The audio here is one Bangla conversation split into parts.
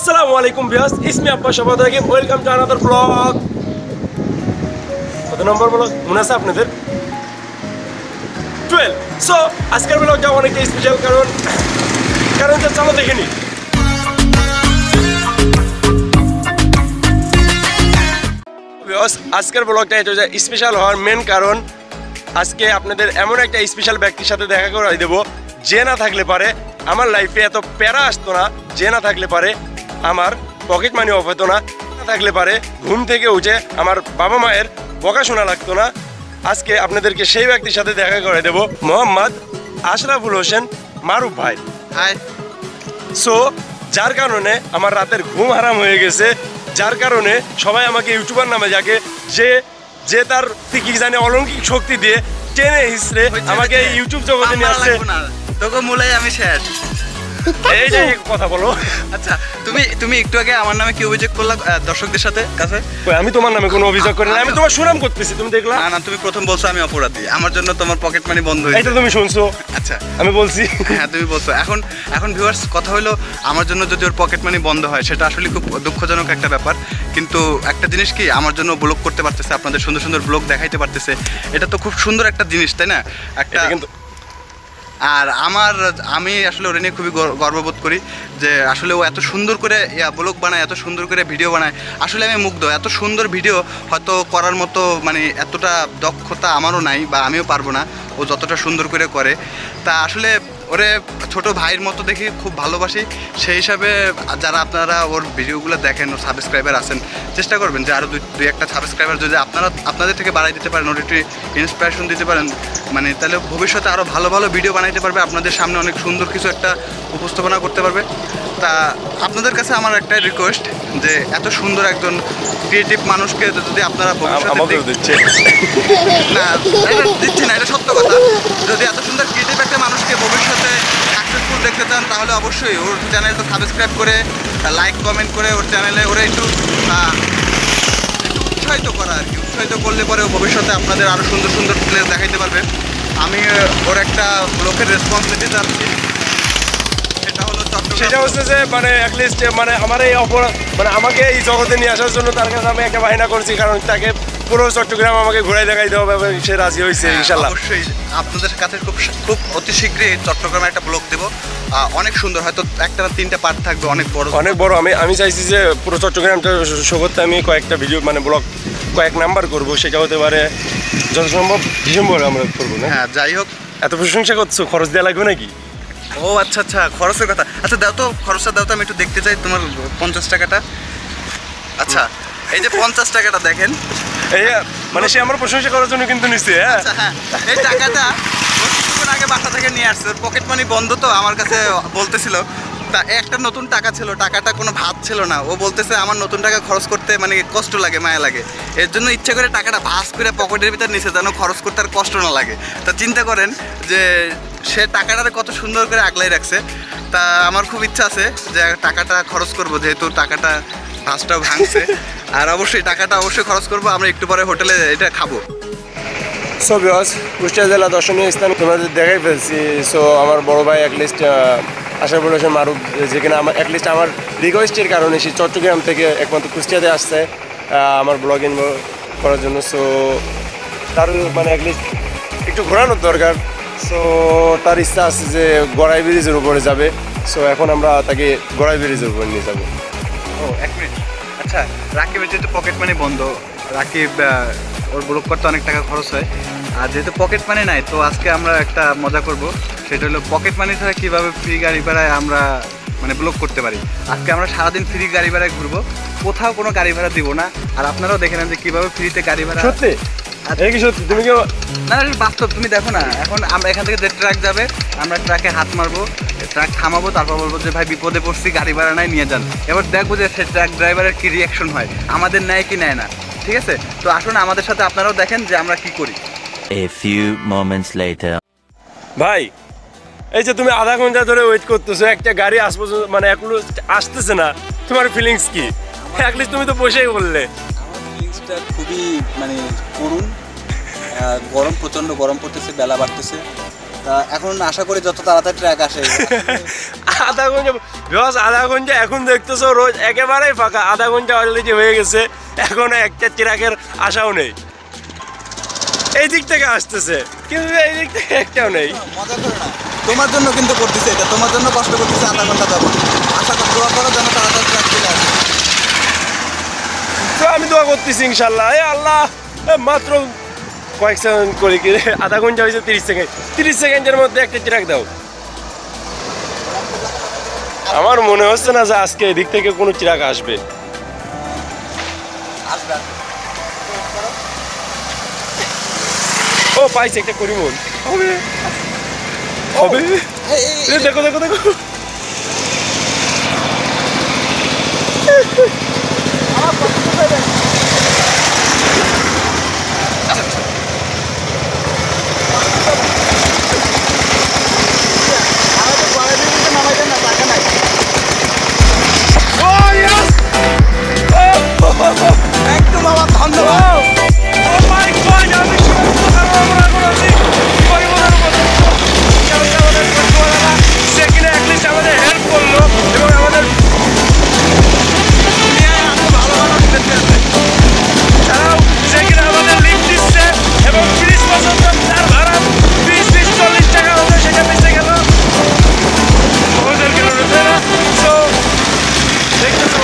আসসালামু আলাইকুম ভিউয়ার্স, ইসমি আব্বাস সবাইকে ওয়েলকাম টু আনাদার ব্লগ। কত নম্বর ব্লগ মনে আছে আপনাদের? 12। সো আজকের ব্লগটা অনেকটা স্পেশাল, কারণ চলো দেখে নিই। ভিউয়ার্স, আজকের ব্লগটা এটা স্পেশাল হওয়ার মেন কারণ আজকে আপনাদের এমন একটা স্পেশাল ব্যক্তির সাথে দেখা করে দেবো, যে না থাকলে পারে আমার লাইফে এত প্যারা আসতো না, যে না থাকলে পারে আমার পকেট মানি অফ হতো না, না থাকলে পারে ঘুম থেকে উঠে আমার বাবা মায়ের বকা শোনা লাগতো না। আজকে আপনাদেরকে সেই ব্যক্তির সাথে দেখা করে দেব, মোহাম্মদ আশরাফুল হোসেন মারুফ ভাই। হাই। সো যার কারণে আমার রাতের ঘুম হারাম হয়ে গেছে, যার কারণে সবাই আমাকে ইউটিউবার নামে যাকে, যে তার কি জানে অলৌকিক শক্তি দিয়ে টেনে হিসড়ে আমাকে ইউটিউব জগতে নিয়ে আসছে। তোকে মূলাই আমি শেষ। এই যে কথা বলো। আচ্ছা, তুমি একটু আগে আমার নামে কি অভিযোগ করলা দর্শকদের সাথে কাছে? আমি তোমার নামে কোনো অভিযোগ করি না, আমি তোমার সুনাম করতেছি, তুমি দেখলা? না, তুমি প্রথম বলছো আমি অপরাধী, আমার জন্য তোমার পকেট মানি বন্ধ হয়েছে। এটা তুমি শুনছো? আচ্ছা, আমি বলছি। হ্যাঁ, তুমি বলছো। এখন ভিউয়ার্স, কথা হলো আমার জন্য যদি ওর পকেট মানি বন্ধ হয় সেটা আসলে খুব দুঃখজনক একটা ব্যাপার, কিন্তু একটা জিনিস কি, আমার জন্য ব্লগ করতে পারতেছে, আপনাদের সুন্দর সুন্দর ব্লগ দেখাইতে পারতেছে, এটা তো খুব সুন্দর একটা জিনিস, তাই না? একটা কিন্তু আর আমি আসলে ওরে নিয়ে খুবই গর্ববোধ করি যে আসলে ও এত সুন্দর করে ব্লগ বানায়, এত সুন্দর করে ভিডিও বানায়। আসলে আমি মুগ্ধ, এত সুন্দর ভিডিও হয়তো করার মতো মানে এতটা দক্ষতা আমারও নাই, বা আমিও পারবো না ও যতটা সুন্দর করে করে। তা আসলে ওরে ছোট ভাইয়ের মতো দেখি, খুব ভালোবাসি। সেই হিসাবে যারা আপনারা ওর ভিডিওগুলো দেখেন, ওর সাবস্ক্রাইবার আছেন, চেষ্টা করবেন যে আরও দুই একটা সাবস্ক্রাইবার যদি আপনাদের থেকে বাড়াই দিতে পারেন, ওর একটু ইন্সপিরেশন দিতে পারেন, মানে তাহলে ভবিষ্যতে আরও ভালো ভালো ভিডিও বানাইতে পারবে, আপনাদের সামনে অনেক সুন্দর কিছু একটা উপস্থাপনা করতে পারবে। তা আপনাদের কাছে আমার একটা রিকোয়েস্ট যে এত সুন্দর একজন ক্রিয়েটিভ মানুষকে যদি আপনারা দিচ্ছে না, এটা দিচ্ছি না, এটা সত্য কথা, যদি এত সুন্দর ক্রিয়েটিভ একটা মানুষকে ভবিষ্যতে সাকসেসফুল দেখতে চান তাহলে অবশ্যই ওর চ্যানেলটা সাবস্ক্রাইব করে, লাইক কমেন্ট করে ওর চ্যানেলে ওরা একটু উৎসাহিত করা আর কি। উৎসাহিত করলে পরে ভবিষ্যতে আপনাদের আরও সুন্দর সুন্দর প্লেস দেখাইতে পারবে। আমি ওর একটা লোকের রেসপন্সিবিলিটি চাচ্ছি, সেটা হচ্ছে যে মানে অ্যাটলিস্ট মানে আমার এই মানে আমাকে এই জগতে নিয়ে আসার জন্য তার কাছে আমি একটা বায়না করছি, কারণ তাকে পুরো চট্টগ্রাম আমাকে ঘুরাই দেখাইতে হবে এবং সে রাজি হয়েছে। ইনশাআল্লাহ অবশ্যই আপনাদের কাছে খুব অতি শীঘ্রই চট্টগ্রামে একটা ব্লগ দেবো, অনেক সুন্দর, হয়তো একটা না তিনটা পার্ট থাকবে, অনেক বড়। আমি চাইছি যে পুরো চট্টগ্রামটা শো করতে আমি কয়েকটা ভিডিও মানে ব্লগ কয়েক নাম্বার করবো, সেটা হতে পারে যত সম্ভব ডিসেম্বরে আমরা করবো না। হ্যাঁ, যাই হোক, এত প্রশংসা করছো, খরচ দেওয়া লাগবে নাকি? ও আচ্ছা, খরচের কথা। আচ্ছা দাও তো, খরচটা দাও তো, আমি একটু দেখতে চাই তোমার 50 টাকাটা। আচ্ছা, এই যে 50 টাকাটা দেখেন, এই মানে সে আমার প্রশংসা করার জন্য কিন্তু নিচ্ছে। হ্যাঁ, এই টাকাটা কিছুক্ষণ আগে বাসা থেকে নিয়ে আসছে, ওর পকেট মানি বন্ধ তো আমার কাছে বলতেছিল। তা একটা নতুন টাকা ছিল, টাকাটা কোনো ভাত ছিল না, ও বলতেছে আমার নতুন টাকা খরচ করতে মানে কষ্ট লাগে, মায়া লাগে, এর জন্য ইচ্ছে করে টাকাটা ভাস করে পকেটের ভিতর নিচে, যেন খরচ করতে আর কষ্ট না লাগে। তা চিন্তা করেন যে সে টাকাটারে কত সুন্দর করে আগলাই রাখছে। তা আমার খুব ইচ্ছা আছে যে টাকাটা খরচ করব, যেহেতু টাকাটা ভাসটাও ভাঙছে, আর অবশ্যই টাকাটা অবশ্যই খরচ করব। আমরা একটু পরে হোটেলে এটা খাবো। সো ভিউয়ার্স, কুষ্টিয়া জেলা দর্শনীয় স্থান তোমাদের দেখাই ফেলছি। সো আমার বড় ভাই অ্যাটলিস্ট আশরাফুল হোসেন মারুফ, যেখানে আমার অ্যাটলিস্ট আমার রিকোয়েস্টের কারণে সে চট্টগ্রাম থেকে একমাত্র কুষ্টিয়াতে আসছে আমার ব্লগিং করার জন্য। সো তার মানে অ্যাটলিস্ট একটু ঘোরানোর দরকার। সো তার ইচ্ছা আছে যে গড়াই ব্রিজের উপরে যাবে। সো এখন আমরা তাকে গড়াই ব্রিজের উপরে নিয়ে যাবো। ও এক মিনিট, আচ্ছা, রাকিবের যেহেতু পকেট মানি বন্ধ, রাকিব ওর ব্লগ করতে অনেক টাকা খরচ হয়, আর যেহেতু পকেট মানি নাই, তো আজকে আমরা একটা মজা করব, সেটা হলো পকেট মানি ছাড়া কীভাবে ফ্রি গাড়ি ভাড়ায় আমরা মানে ব্লগ করতে পারি। আজকে আমরা সারাদিন ফ্রি গাড়ি ভাড়ায় ঘুরবো, কোথাও কোনো গাড়ি ভাড়া দিব না, আর আপনারাও দেখে নেন যে কীভাবে ফ্রিতে গাড়ি ভাড়া। সত্যি? সত্যি? তুমি কি? না, বাস্তব, তুমি দেখো না। এখন আমরা এখান থেকে যে ট্রাক যাবে, আমরা ট্রাকে হাত মারবো, ট্রাক থামাবো, তারপর বলবো যে ভাই বিপদে পড়ছি, গাড়ি ভাড়া নাই, নিয়ে যান। এবার দেখবো যে সে ট্রাক ড্রাইভারের কী রিয়াকশন হয়, আমাদের নেয় কি নেয় না। ঠিক আছে, তো আসুন আমাদের সাথে আপনারাও দেখেন যে আমরা কি করি। A few moments later. ভাই, এই যে তুমি আধা ঘন্টা ধরে ওয়েট করতেছো, একটা গাড়ি আসবো মানে এখনো আসতেছে না, তোমার ফিলিংস কি? অ্যাটলিস্ট তুমি তো বসেই বললে। আমার ফিলিংসটা খুবই মানে করুণ, গরম, প্রচণ্ড গরম পড়তেছে, বেলা বাড়তেছে, তা এখন আশা করি যত তাড়াতাড়ি ট্র্যাক আসে। আধা ঘন্টা এখন দেখতেছো রোজ একেবারেই ফাঁকা, আধা ঘন্টা অলরেডি হয়ে গেছে, এখনো একটা ট্রাকের আশাও নেই। এই দিক থেকে আসতেছে কিন্তু এই দিক থেকে একটাও নেই। মজা করে না, তোমার জন্য কিন্তু করতেছে এটা, তোমার জন্য কষ্ট করতেছে আধা ঘন্টা যাবো। আশা করি দোয়া করো যেন তাড়াতাড়ি ট্র্যাক চলে আসে। তো আমি দোয়া করতেছি ইনশাল্লাহ। আল্লাহ মাত্র কয়েক সেকেন্ড করে কি আধা ঘন্টা হয়েছে 30 সেকেন্ডের মধ্যে একটা ট্রাক দাও। আমার মনে হচ্ছে না যে আজকে এদিক থেকে কোনো ট্রাক আসবে। ও পাইছে একটা করিমন, হবে হবে। দেখো দেখো দেখো, একদম আমার ধন্যবাদ। আমাদের হেল্প করলো এবং আমাদের তারাও সেখানে আমাদের লিফট দিচ্ছে এবং 30 বছর তার ভাড়া 20-40 টাকা হতো, সেটা বেঁচে গেল। তো দেখতেছো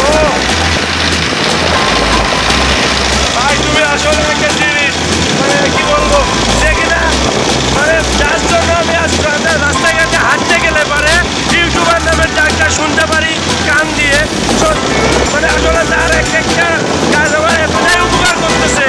ভাই, তুমি আসলে একটা জিনিস মানে কি বলবো, যে কিনা মানে যার জন্য আমি আজকে রাস্তাঘাটে হাঁটতে গেলে পারে ইউটিউবার নামের ডাকটা শুনতে পারি কান দিয়ে। মানে আসলে তার একটা কাজ আমার এতটাই উপকার করতেছে।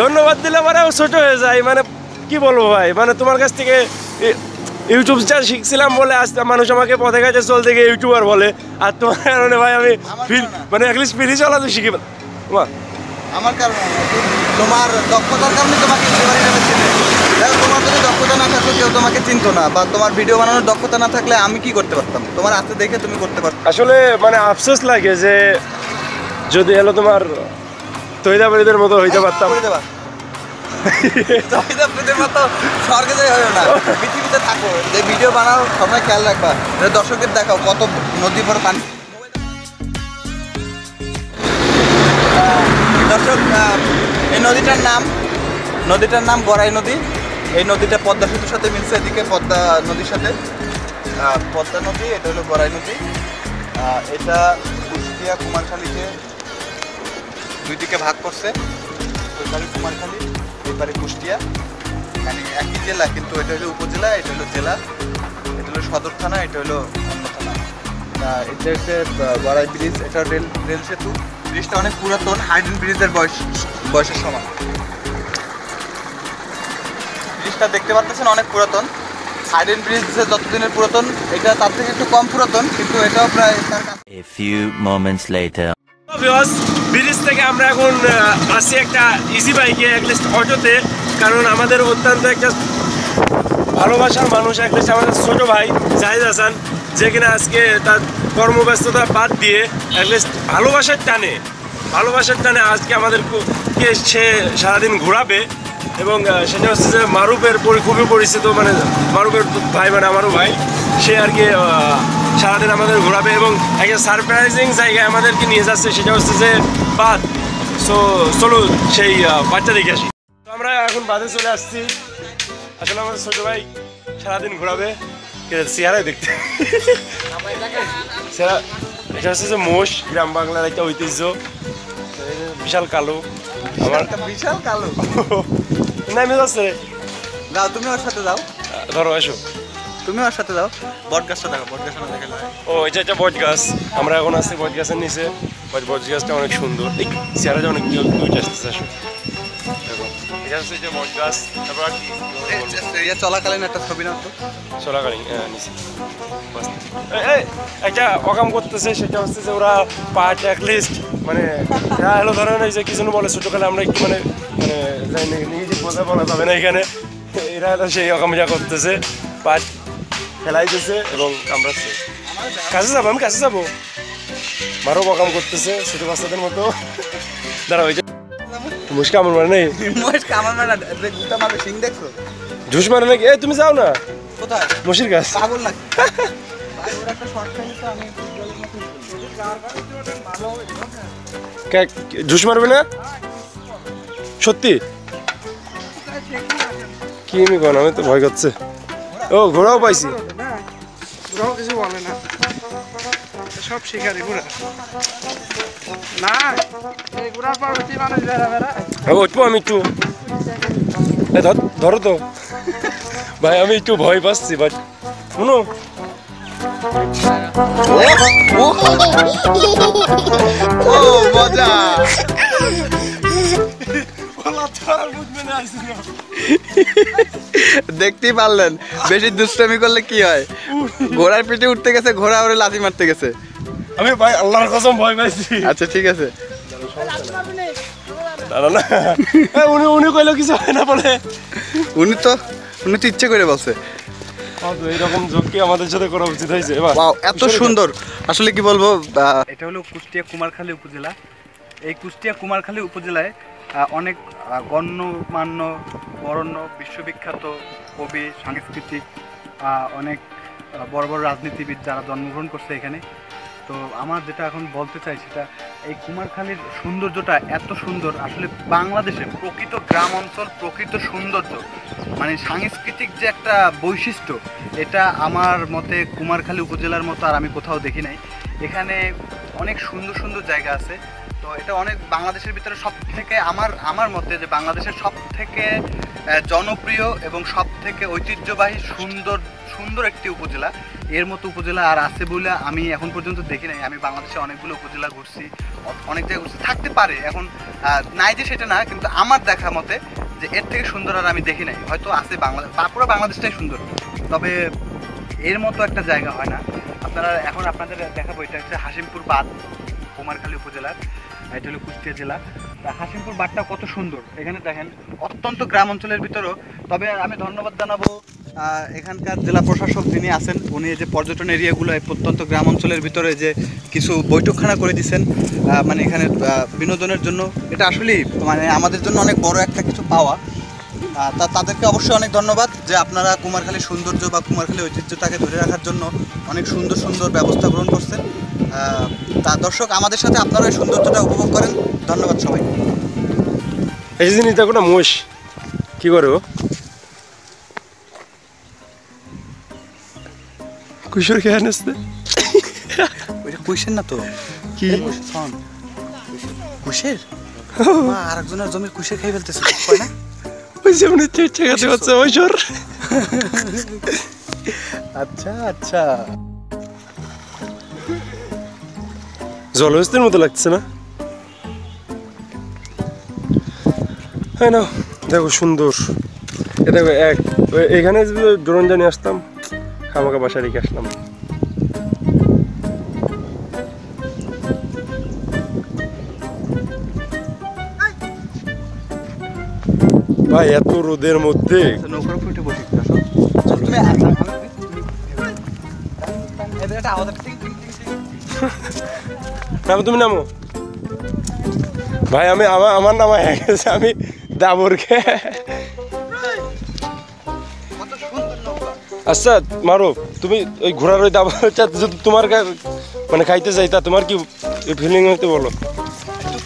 ধন্যবাদ দিলে মানে ছোট হয়ে যায়, মানে কি বলবো ভাই, মানে তোমার কাছ থেকে ইউটিউব যা শিখছিলাম বলে আজ মানুষ আমাকে পথে কাছে চলতে গিয়ে ইউটিউবার বলে, আর তোমার কারণে ভাই আমি মানে অ্যাটলিস্ট ফিরি চলা তো শিখি। আমার কারণে তোমার দক্ষতার কারণে তোমাকে তোমার যদি দক্ষতা না থাকতো কেউ তোমাকে চিনতো না, বা তোমার ভিডিও বানানোর দক্ষতা না থাকলে আমি কি করতে পারতাম, তোমার হাতে দেখে তুমি করতে পারতো। আসলে মানে আফসোস লাগে যে যদি হলো তোমার তৈদাবাড়িদের মতো হইতে পারতাম। স্বর্গে যাই হয় না, পৃথিবীতে থাকো, যে ভিডিও বানাও সবাই খেয়াল রাখবা, দর্শকদের দেখাও কত নদী ভরে পানি। দর্শক, এই নদীটার নাম গড়াই নদী। এই নদীটা পদ্মা সেতুর সাথে মিলছে, এদিকে পদ্মা নদীর সাথে পদ্মা নদী, এটা হলো গড়াই নদী। এটা কুষ্টিয়া কুমারখালীকে দুই দিকে ভাগ করছে, ওইপারে কুমারখালী এবারে কুষ্টিয়া, মানে একই জেলা কিন্তু এটা হলো উপজেলা, এটা হলো জেলা, এটা হলো সদর থানা, এটা হলো অন্য থানা। এটা হচ্ছে গড়াই ব্রিজ, এটা রেল সেতু। ব্রিজটা অনেক পুরাতন, হাইডেন ব্রিজের বয়সের সমান। ব্রিজটা দেখতে পাচ্ছেন অনেক পুরাতন। হাইডেন ব্রিজ যতদিনের পুরাতন, এটা তার থেকে একটু কম পুরাতন, কিন্তু এটাও প্রায় তার কাছে। A few moments later. Bridge থেকে আমরা এখন আসছি একটা ইজি বাইকে, অ্যাটলিস্ট অটোতে, কারণ আমাদের অত্যন্ত একটা ভালোবাসার মানুষ, অ্যাটলিস্ট আমাদের ছোটো ভাই জাহিদ হাসান, যে কিনা আজকে তার কর্মব্যস্ততা বাদ দিয়ে অ্যাটলিস্ট ভালোবাসার টানে আজকে আমাদেরকে সে সারাদিন ঘোরাবে। এবং সেটা হচ্ছে যে মারুফের খুবই পরিচিত, মানে মারুফের ভাই, মানে আমারও ভাই, সে আর কি সারাদিন আমাদের ঘোরাবে এবং একটা সারপ্রাইজিং জায়গায় আমাদেরকে নিয়ে যাচ্ছে, সেটা হচ্ছে যে বাঁধ। সো চলো সেই বাচ্চা দেখে আসি। তো আমরা এখন বাঁধে চলে আসছি। আসলে আমাদের ছোটো ভাই সারাদিন ঘোরাবে, চেহারাই দেখতে এটা হচ্ছে যে মোষ, গ্রাম বাংলার একটা ঐতিহ্য, বিশাল কালো। আমার বিশাল কালো নামে যাচ্ছে। যাও, তুমি ওর সাথে যাও, ধরো এসো, তুমি ওর সাথে যাও। বট গাছটা দেখো, বট গাছটা দেখে। ও এটা একটা বট গাছ। আমরা এখন আসছি বট গাছের নিচে। বট গাছটা অনেক সুন্দর, এই চেহারাটা অনেক কিউট আসতেছে। আসো দেখো, এটা হচ্ছে যে বট গাছ। তারপর আর কি চলাকালীন একটা ছবি নাও তো। চলাকালীন নিচে একটা অকাম করতেছে, সেটা হচ্ছে যে ওরা পার্ট অ্যাটলিস্ট, মানে এরা হলো ধরেন এই যে কি জন্য বলে ছোটোকালে আমরা একটু মানে নিজে বলা যাবে না এখানে, এরা হলো সেই অকামিটা করতেছে, পার্ট খেলাইতেছে এবং কামড়াচ্ছে। আমি কাছে যাবো, মারও অকাম করতেছে ছোটো বাচ্চাদের মতো। দাঁড়া, ওই যে মুশকা আমার মানে নেই, ঝুস মারে নাকি? তুমি যাও না, কোথায়? মশির গাছ। পাগল নাকি? ঝুস মারবে না সত্যি? কি আমি কোন, আমি তো ভয় করছে। ও ঘোড়াও পাইছি, ঘোড়াও কিছু বলে না, সব শিকারি ঘোড়া না। এই ঘোড়ার পর মানুষ উঠবো আমি একটু, ধরো তো ভাই, আমি একটু ভয় পাচ্ছি। বাট শুনো, মজা। দেখতেই পারলেন বেশি দুষ্টামি করলে কি হয়। ঘোড়ার পিঠে উঠতে গেছে, ঘোড়া ওরে লাথি মারতে গেছে। আমি ভাই আল্লাহর কসম ভয় পাইছি। আচ্ছা ঠিক আছে, উনি কইলো কিছু হয় না বলে, উনি তো ইচ্ছে করে বলছে। এইরকম ঝক্কি আমাদের সাথে করা উচিত হয়েছে। এত সুন্দর, আসলে কি বলবো। এটা হলো কুষ্টিয়া কুমারখালী উপজেলা। এই কুষ্টিয়া কুমারখালী উপজেলায় অনেক গণ্যমান্য বরেণ্য বিশ্ববিখ্যাত কবি, সাংস্কৃতিক, অনেক বড় বড় রাজনীতিবিদ যারা জন্মগ্রহণ করছে এখানে। তো আমার যেটা এখন বলতে চাই সেটা, এই কুমারখালীর সৌন্দর্যটা এত সুন্দর, আসলে বাংলাদেশের প্রকৃত গ্রাম অঞ্চল, প্রকৃত সৌন্দর্য, মানে সাংস্কৃতিক যে একটা বৈশিষ্ট্য, এটা আমার মতে কুমারখালী উপজেলার মতো আর আমি কোথাও দেখি নাই। এখানে অনেক সুন্দর সুন্দর জায়গা আছে। তো এটা অনেক বাংলাদেশের ভিতরে সব থেকে আমার মতে যে বাংলাদেশের সব থেকে জনপ্রিয় এবং সব থেকে ঐতিহ্যবাহী সুন্দর একটি উপজেলা। এর মতো উপজেলা আর আছে বলে আমি এখন পর্যন্ত দেখি নাই। আমি বাংলাদেশে অনেকগুলো উপজেলা ঘুরছি, অনেক জায়গায় ঘুরছি, থাকতে পারে এখন নাই যে সেটা না, কিন্তু আমার দেখা মতে যে এর থেকে সুন্দর আর আমি দেখি নাই। হয়তো আছে বাংলাদেশ, পুরো বাংলাদেশটাই সুন্দর, তবে এর মতো একটা জায়গা হয় না। এখন আপনাদের দেখাবো, এটা হচ্ছে হাসিমপুর বাঁধ, কুমারখালী উপজেলার। এটা হলো কুষ্টিয়া জেলা। হাসিমপুর বাঁধটা কত সুন্দর, এখানে দেখেন, অত্যন্ত গ্রাম অঞ্চলের ভিতরেও। তবে আমি ধন্যবাদ জানাবো এখানকার জেলা প্রশাসক যিনি আছেন, উনি যে পর্যটন এরিয়াগুলো প্রত্যন্ত গ্রাম অঞ্চলের ভিতরে যে কিছু বৈঠকখানা করে দিচ্ছেন, মানে এখানে বিনোদনের জন্য। এটা আসলেই মানে আমাদের জন্য অনেক বড় একটা কিছু পাওয়া। তাদেরকে অবশ্যই অনেক ধন্যবাদ যে আপনারা কুমারখালীর সৌন্দর্য বা কুমারখালী ঐতিহ্যটাকে ধরে রাখার জন্য অনেক সুন্দর সুন্দর ব্যবস্থা গ্রহণ করছেন। তা দর্শক, আমাদের সাথে আপনারা এই সৌন্দর্যটা উপভোগ করেন। ধন্যবাদ সবাই। এই জিনিস দেখো না, মোষ কি করে কুশোর খেয়ে আসতে, ওইটা কুইশের না তো, কি কুশের আর একজনের জমির কুশের খেয়ে ফেলতেছে না, ওই যে উনি ঠেকাতে পারছে ঐশ্বর। আচ্ছা আচ্ছা, জলহস্তির মতো লাগছে না? হ্যাঁ না, দেখো সুন্দর এটা এখানে ড্রোন জানি আসতাম খামাকা বাসা রেখে আসলাম। ভাই এত রোদের মধ্যে নৌকার উপর উঠে বসে নামো, তুমি নামো ভাই। আমার নামা হয়ে গেছে, আমি দাবরকে। আচ্ছা মারো, তুমি ওই ঘোড়ার ওই দাবর যদি তোমার মানে খাইতে চাই তা তোমার কি ফিলিং হইতে বলো?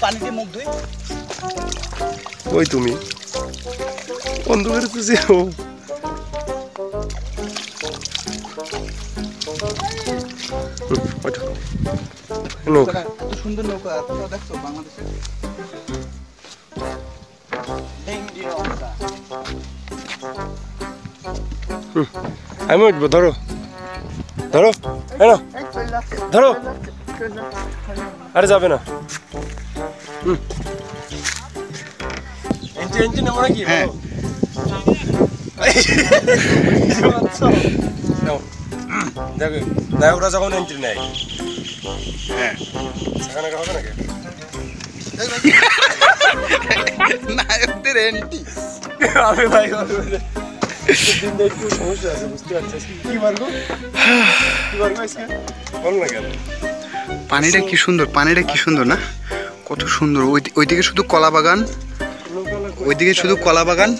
পানিতে মুখ ধুই। ওই তুমি বন্ধ করে তুই নৌকা, এত সুন্দর নৌকা দেখছো বাংলাদেশে? আমি উঠবো, ধরো ধরো ধরো, আরে যাবে না। এন্ট্রি নেবো নাকি? হ্যাঁ। দেখো নায়করা যখন এন্ট্রি নেয়, হ্যাঁ সেখানে হবে নাকি? নায়কদের এন্ট্রি আমি ভাই একটু সমস্যা আছে, বুঝতে পারছিস কি পারবো আজকে বল না কেন? পানিটা কি সুন্দর, পানিটা কি সুন্দর না, কত সুন্দর। ওইদিকে শুধু কলা বাগান, ওইদিকে শুধু কলা বাগান।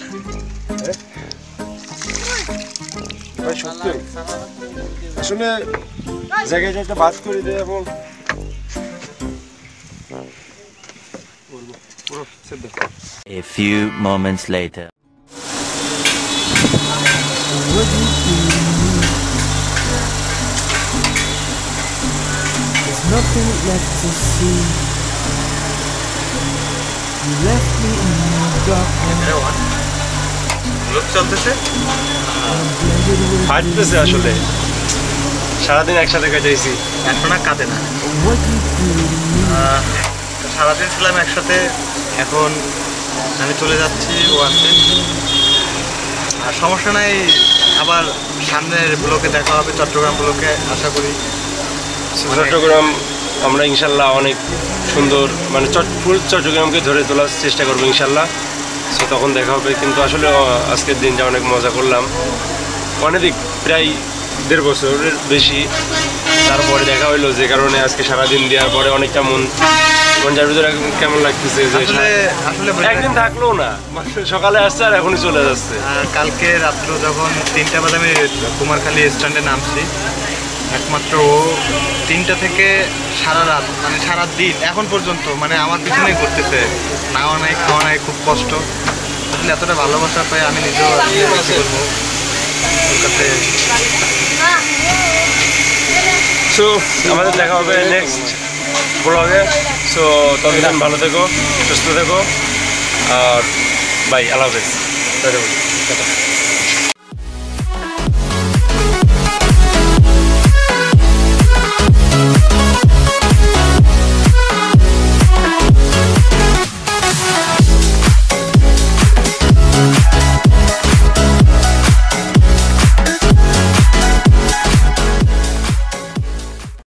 ভাই সত্যি আসলে জায়গায় একটা বাস করে দেয় এবং A few moments later. There's nothing left to see. You left me in the darkness. লোক চলতেছে, হাঁটতেছে আসলে, সারাদিন একসাথে কাটাইছি। এখন আর কাঁদে না। What you do to me. সারাদিন ছিলাম একসাথে, এখন আমি চলে যাচ্ছি, ও আছে। আর সমস্যা নাই, আবার সামনের ব্লকে দেখা হবে, চট্টগ্রাম ব্লকে আশা করি। চট্টগ্রাম আমরা ইনশাল্লাহ অনেক সুন্দর, মানে ফুল চট্টগ্রামকে ধরে তোলার চেষ্টা করবো ইনশাল্লাহ। সো তখন দেখা হবে। কিন্তু আসলে আজকের দিনটা অনেক মজা করলাম, অনেক প্রায় 1.5 বছরের বেশি। তারপরে দেখা হইলো, যে কারণে আজকে সারাদিন দেওয়ার পরে অনেকটা মনটার ভিতরে কেমন লাগতেছে যে আসলে একদিন থাকলেও না, সকালে আসছে আর এখনই চলে যাচ্ছে। কালকে রাত্র যখন 3টা বাজে আমি কুমারখালী স্ট্যান্ডে নামছি, একমাত্র ও 3টা থেকে সারা রাত, মানে সারা দিন এখন পর্যন্ত, মানে আমার পিছনেই ঘুরতেছে। নাওয়া নাই, খাওয়া নাই, খুব কষ্ট। আসলে এতটা ভালোবাসা পাই আমি নিজেও বলবো ওর কাছে। সো আমাদের দেখা হবে নেক্সট ব্লগে। সো ততদিন ভালো থেকো, সুস্থ থেকো, আর বাই, আল্লাহ হাফেজ।